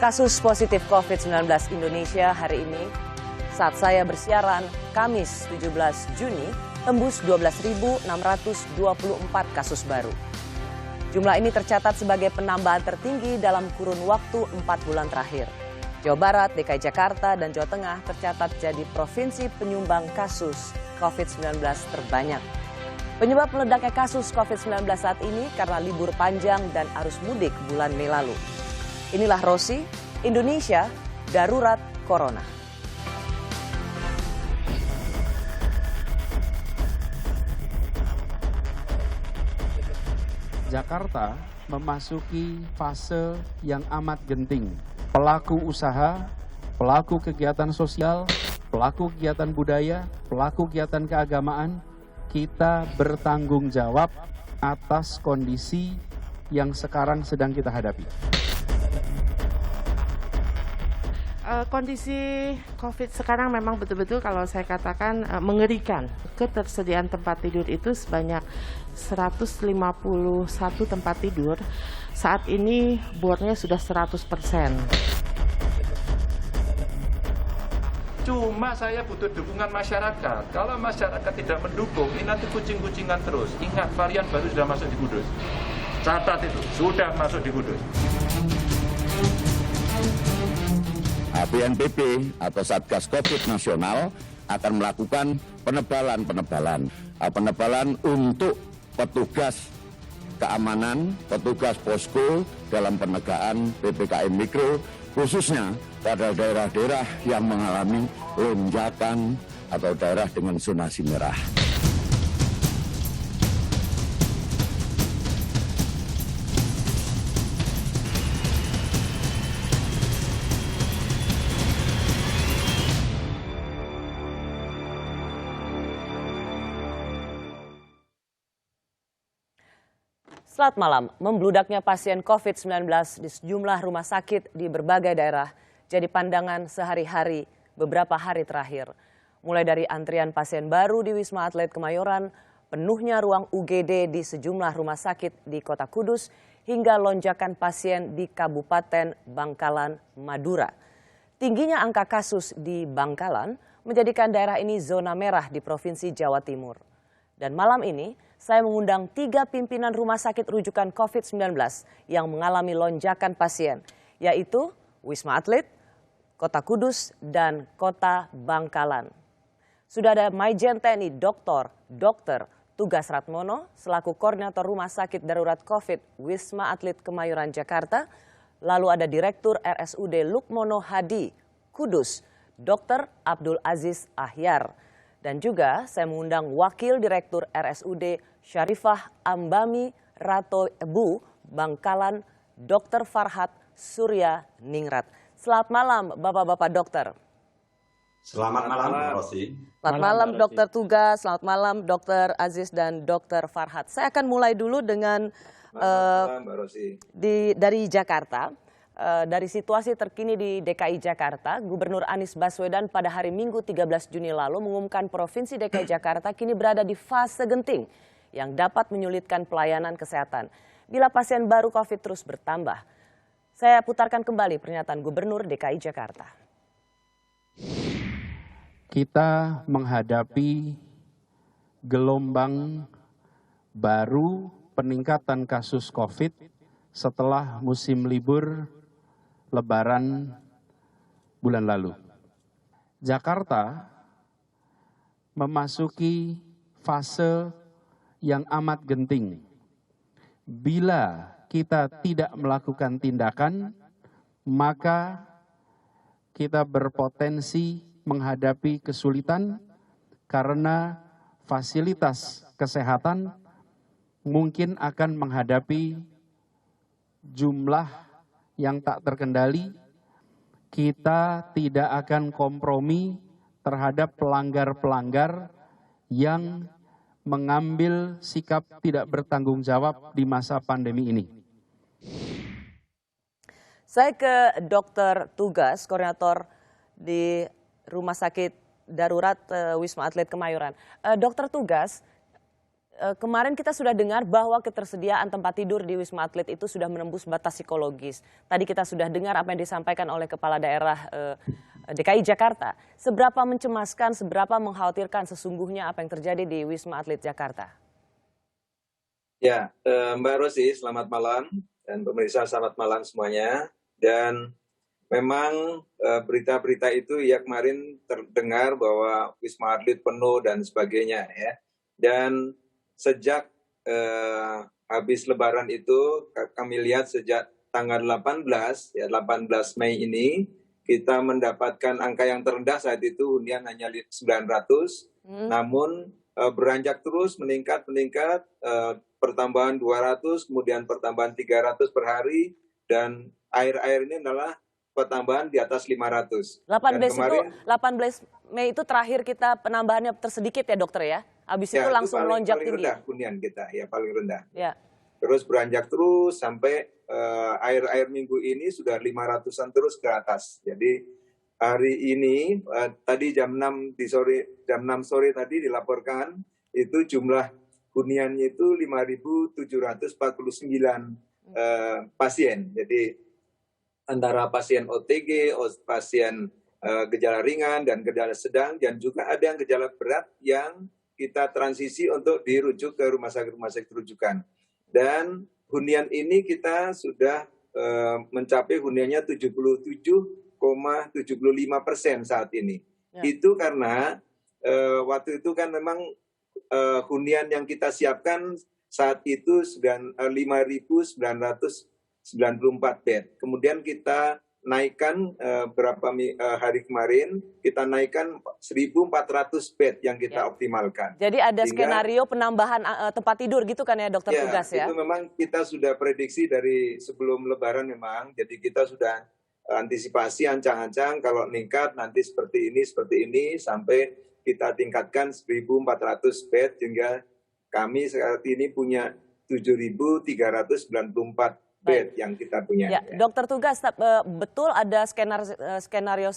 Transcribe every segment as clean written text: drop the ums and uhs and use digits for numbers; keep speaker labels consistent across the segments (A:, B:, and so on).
A: Kasus positif COVID-19 Indonesia hari ini saat saya bersiaran Kamis 17 Juni tembus 12.624 kasus baru. Jumlah ini tercatat sebagai penambahan tertinggi dalam kurun waktu 4 bulan terakhir. Jawa Barat, DKI Jakarta, dan Jawa Tengah tercatat jadi provinsi penyumbang kasus COVID-19 terbanyak. Penyebab meledaknya kasus COVID-19 saat ini karena libur panjang dan arus mudik bulan Mei lalu. Inilah Rosi, Indonesia Darurat Corona.
B: Jakarta memasuki fase yang amat genting. Pelaku usaha, pelaku kegiatan sosial, pelaku kegiatan budaya, pelaku kegiatan keagamaan, kita bertanggung jawab atas kondisi yang sekarang sedang kita hadapi.
C: Kondisi COVID sekarang memang betul-betul kalau saya katakan mengerikan. Ketersediaan tempat tidur itu sebanyak 151 tempat tidur. Saat ini bornya sudah 100%.
D: Cuma saya butuh dukungan masyarakat. Kalau masyarakat tidak mendukung, ini nanti kucing-kucingan terus. Ingat, varian baru sudah masuk di Kudus. Catat itu, sudah masuk di Kudus.
E: BNPB atau Satgas Covid Nasional akan melakukan penebalan untuk petugas keamanan, petugas posko dalam penegakan PPKM Mikro, khususnya pada daerah-daerah yang mengalami lonjakan atau daerah dengan zonasi merah.
A: Selamat malam, membludaknya pasien COVID-19 di sejumlah rumah sakit di berbagai daerah jadi pandangan sehari-hari beberapa hari terakhir. Mulai dari antrian pasien baru di Wisma Atlet Kemayoran, penuhnya ruang UGD di sejumlah rumah sakit di Kota Kudus, hingga lonjakan pasien di Kabupaten Bangkalan, Madura. Tingginya angka kasus di Bangkalan menjadikan daerah ini zona merah di Provinsi Jawa Timur. Dan malam ini, saya mengundang 3 pimpinan rumah sakit rujukan COVID-19 yang mengalami lonjakan pasien, yaitu Wisma Atlet, Kota Kudus, dan Kota Bangkalan. Sudah ada Maijen TNI Dr. Tugas Ratmono, selaku Koordinator Rumah Sakit Darurat COVID Wisma Atlet Kemayoran, Jakarta. Lalu ada Direktur RSUD Lukmono Hadi, Kudus, Dr. Abdul Aziz Ahyar. Dan juga saya mengundang Wakil Direktur RSUD Syarifah Ambami Rato Ebu, Bangkalan, Dr. Farhat Surya Ningrat. Selamat malam Bapak-Bapak dokter.
F: Selamat malam, Rosi.
A: Selamat malam Dokter Tugas, selamat malam Dr. Aziz dan Dr. Farhat. Saya akan mulai dulu dengan
F: Mbak Rosi.
A: dari Jakarta. Dari situasi terkini di DKI Jakarta, Gubernur Anies Baswedan pada hari Minggu 13 Juni lalu mengumumkan Provinsi DKI Jakarta kini berada di fase genting yang dapat menyulitkan pelayanan kesehatan bila pasien baru COVID terus bertambah. Saya putarkan kembali pernyataan Gubernur DKI Jakarta.
B: Kita menghadapi gelombang baru peningkatan kasus COVID setelah musim libur Lebaran bulan lalu. Jakarta memasuki fase yang amat genting. Bila kita tidak melakukan tindakan, maka kita berpotensi menghadapi kesulitan karena fasilitas kesehatan mungkin akan menghadapi jumlah yang tak terkendali. Kita tidak akan kompromi terhadap pelanggar-pelanggar yang mengambil sikap tidak bertanggung jawab di masa pandemi ini.
A: Saya ke Dokter Tugas, Koordinator di Rumah Sakit Darurat Wisma Atlet Kemayoran. Dokter Tugas, kemarin kita sudah dengar bahwa ketersediaan tempat tidur di Wisma Atlet itu sudah menembus batas psikologis. Tadi kita sudah dengar apa yang disampaikan oleh Kepala Daerah DKI Jakarta. Seberapa mencemaskan, seberapa mengkhawatirkan sesungguhnya apa yang terjadi di Wisma Atlet Jakarta?
F: Ya, Mbak Rosi, selamat malam. Dan pemirsa, selamat malam semuanya. Dan memang berita-berita itu ya kemarin terdengar bahwa Wisma Atlet penuh dan sebagainya ya. Dan sejak habis Lebaran itu kami lihat sejak tanggal 18 Mei ini kita mendapatkan angka yang terendah saat itu hunian hanya 900, namun beranjak terus meningkat pertambahan 200, kemudian pertambahan 300 per hari, dan akhir-akhir ini adalah pertambahan di atas 500.
A: 18 Mei itu terakhir kita penambahannya tersedikit ya dokter ya? Habis itu langsung melonjak tinggi.
F: Paling rendah hunian kita, ya paling rendah.
A: Ya.
F: Terus beranjak terus sampai akhir-akhir minggu ini sudah 500-an terus ke atas. Jadi hari ini tadi jam 6 sore tadi dilaporkan itu jumlah huniannya itu 5.749 pasien. Jadi antara pasien OTG, pasien gejala ringan dan gejala sedang, dan juga ada yang gejala berat yang kita transisi untuk dirujuk ke rumah sakit rujukan. Dan hunian ini kita sudah mencapai huniannya 77,75% saat ini. Ya. Itu karena waktu itu kan memang hunian yang kita siapkan saat itu 5.994 bed. Kemudian kita naikkan hari kemarin, kita naikkan 1.400 bed yang kita optimalkan.
A: Jadi ada skenario penambahan tempat tidur gitu kan ya dokter tugas ya?
F: Itu memang kita sudah prediksi dari sebelum Lebaran memang, jadi kita sudah antisipasi ancang-ancang kalau meningkat nanti seperti ini sampai kita tingkatkan 1.400 bed hingga kami saat ini punya 7.394 bed yang kita punya.
A: Ya, dokter tugas, betul ada skenario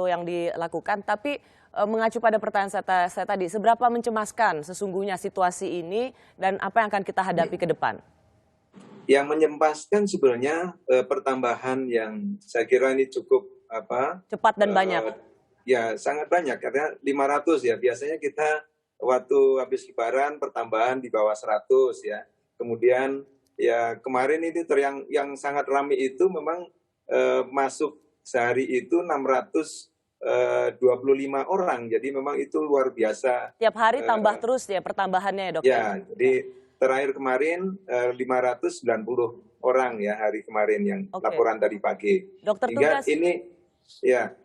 A: yang dilakukan, tapi mengacu pada pertanyaan saya tadi, seberapa mencemaskan sesungguhnya situasi ini dan apa yang akan kita hadapi ke depan?
F: Yang mencemaskan sebenarnya pertambahan yang saya kira ini cukup
A: cepat dan banyak.
F: Ya, sangat banyak karena 500 ya. Biasanya kita waktu habis Lebaran pertambahan di bawah 100 ya. Kemudian ya kemarin ini yang sangat ramai itu memang masuk sehari itu 625 orang. Jadi memang itu luar biasa.
A: Tiap hari tambah terus ya pertambahannya ya dokter?
F: Ya, jadi terakhir kemarin 590 orang ya hari kemarin yang laporan tadi pagi.
A: Dokter
F: tugas.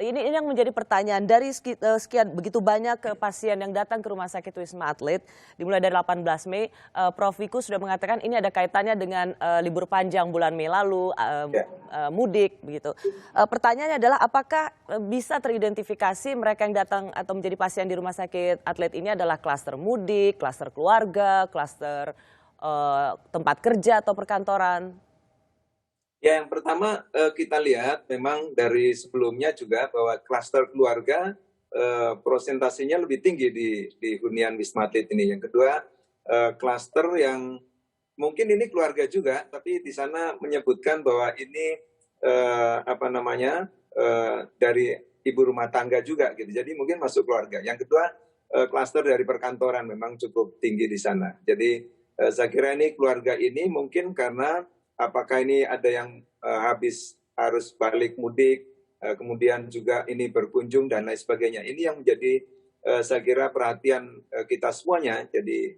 A: Ini yang menjadi pertanyaan dari sekian begitu banyak pasien yang datang ke Rumah Sakit Wisma Atlet dimulai dari 18 Mei, Prof. Wiku sudah mengatakan ini ada kaitannya dengan libur panjang bulan Mei lalu, mudik begitu. Pertanyaannya adalah apakah bisa teridentifikasi mereka yang datang atau menjadi pasien di Rumah Sakit Atlet ini adalah klaster mudik, klaster keluarga, klaster tempat kerja atau perkantoran?
F: Ya, yang pertama kita lihat memang dari sebelumnya juga bahwa klaster keluarga prosentasenya lebih tinggi di hunian Wisma Atlet ini. Yang kedua, klaster yang mungkin ini keluarga juga, tapi di sana menyebutkan bahwa ini dari ibu rumah tangga juga gitu. Jadi mungkin masuk keluarga. Yang kedua, klaster dari perkantoran memang cukup tinggi di sana. Jadi saya kira ini keluarga ini mungkin karena apakah ini ada yang harus balik mudik, kemudian juga ini berkunjung dan lain sebagainya. Ini yang menjadi saya kira perhatian kita semuanya. Jadi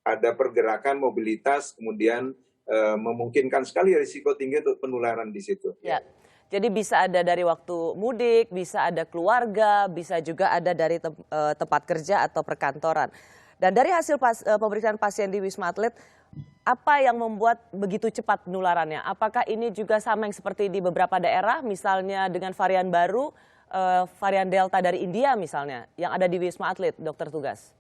F: ada pergerakan mobilitas, kemudian memungkinkan sekali risiko tinggi untuk penularan di situ.
A: Ya. Jadi bisa ada dari waktu mudik, bisa ada keluarga, bisa juga ada dari tempat kerja atau perkantoran. Dan dari hasil pemeriksaan pasien di Wisma Atlet, apa yang membuat begitu cepat penularannya? Apakah ini juga sama yang seperti di beberapa daerah, misalnya dengan varian baru, varian Delta dari India misalnya, yang ada di Wisma Atlet, dokter tugas?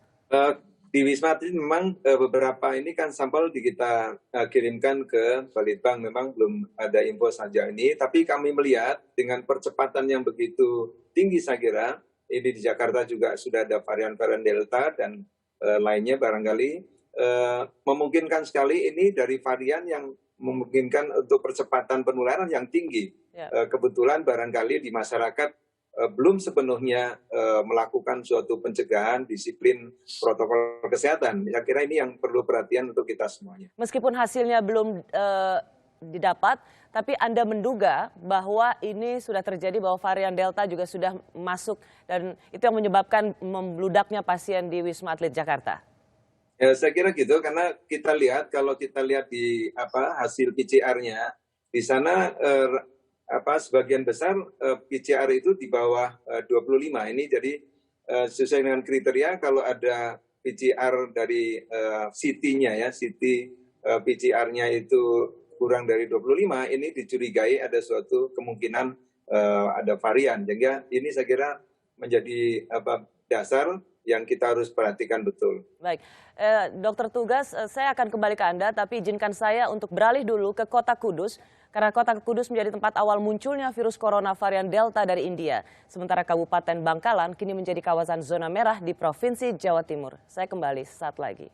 F: Di Wisma Atlet memang beberapa ini kan sampel kita kirimkan ke Balitbank, memang belum ada info saja ini. Tapi kami melihat dengan percepatan yang begitu tinggi saya kira, ini di Jakarta juga sudah ada varian Delta dan lainnya barangkali memungkinkan sekali ini dari varian yang memungkinkan untuk percepatan penularan yang tinggi.
A: Ya.
F: Kebetulan barangkali di masyarakat belum sepenuhnya melakukan suatu pencegahan disiplin protokol kesehatan. Saya kira ini yang perlu perhatian untuk kita semuanya.
A: Meskipun hasilnya belum didapat, tapi Anda menduga bahwa ini sudah terjadi, bahwa varian Delta juga sudah masuk dan itu yang menyebabkan membludaknya pasien di Wisma Atlet Jakarta.
F: Ya, saya kira gitu, karena kita lihat kalau kita lihat di hasil PCR-nya di sana sebagian besar PCR itu di bawah 25. Ini jadi sesuai dengan kriteria kalau ada PCR dari CT-nya ya, CT PCR-nya itu kurang dari 25, ini dicurigai ada suatu kemungkinan ada varian. Jadi ini saya kira menjadi dasar yang kita harus perhatikan betul.
A: Baik, Dokter Tugas, saya akan kembali ke Anda, tapi izinkan saya untuk beralih dulu ke Kota Kudus, karena Kota Kudus menjadi tempat awal munculnya virus corona varian Delta dari India. Sementara Kabupaten Bangkalan kini menjadi kawasan zona merah di Provinsi Jawa Timur. Saya kembali saat lagi.